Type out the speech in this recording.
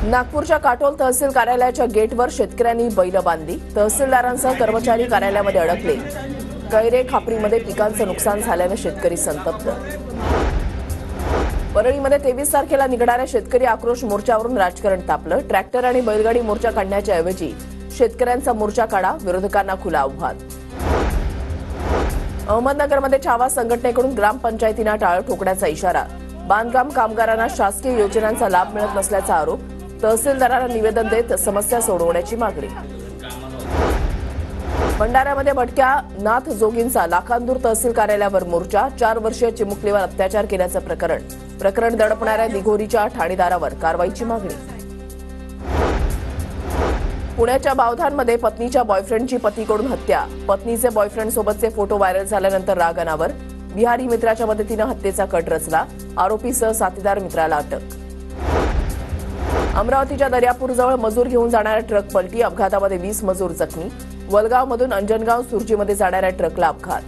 नागपूरच्या काटोल तहसील कार्यालयाच्या गेटवर शेतकऱ्यांनी बैल बांधली। तहसीलदारांसह कर्मचारी कार्यालयामध्ये अडकले। कैरे खापरीमध्ये पिकांचं नुकसान झाल्याने शेतकरी संतप्त। परळीमध्ये 23 तारखेला निघणाऱ्या शेतकरी आक्रोश मोर्चावरून राजकारण तापलं। ट्रॅक्टर आणि बैलगाडी मोर्चा काढण्याच्या ऐवजी शेतकऱ्यांचा मोर्चा काढा, विरोधकांना खुलं आव्हान। अहमदनगरमध्ये छावा संघटनेकडून ग्रामपंचायतींना टाळं ठोकण्याचा इशारा। बांधकाम कामगारांना शासकीय योजनांचा लाभ मिळत नसल्याचा आरोप। तहसीलदारांना निवेदन देत समस्या सोडवण्याची मागणी। भंडाऱ्यामध्ये भटक्या नाथ जोगींचा लाखांदूर तहसील कार्यालयावर मोर्चा। 4 वर्षीय चिमुकलीवर अत्याचार केल्याचं प्रकरण दडपणाऱ्या दिघोरीच्या ठाणेदारावर कारवाईची मागणी। पुण्याच्या बावधानमध्ये पत्नीच्या बॉयफ्रेंडची पतीकडून हत्या। पत्नीचे बॉयफ्रेंड सोबतचे फोटो व्हायरल झाल्यानंतर राग अनावर। बिहारी मित्राच्या मदतीने हत्येचा कट रचला। आरोपीसह साथीदार मित्राला अटक। अमरावतीच्या दर्यापूरजवळ मजूर घेऊन जाणाऱ्या ट्रक पलटी। अपघातामध्ये 20 मजूर जखमी। वलगावमधून अंजनगाव सुरजीमध्ये जाणाऱ्या ट्रकला अपघात।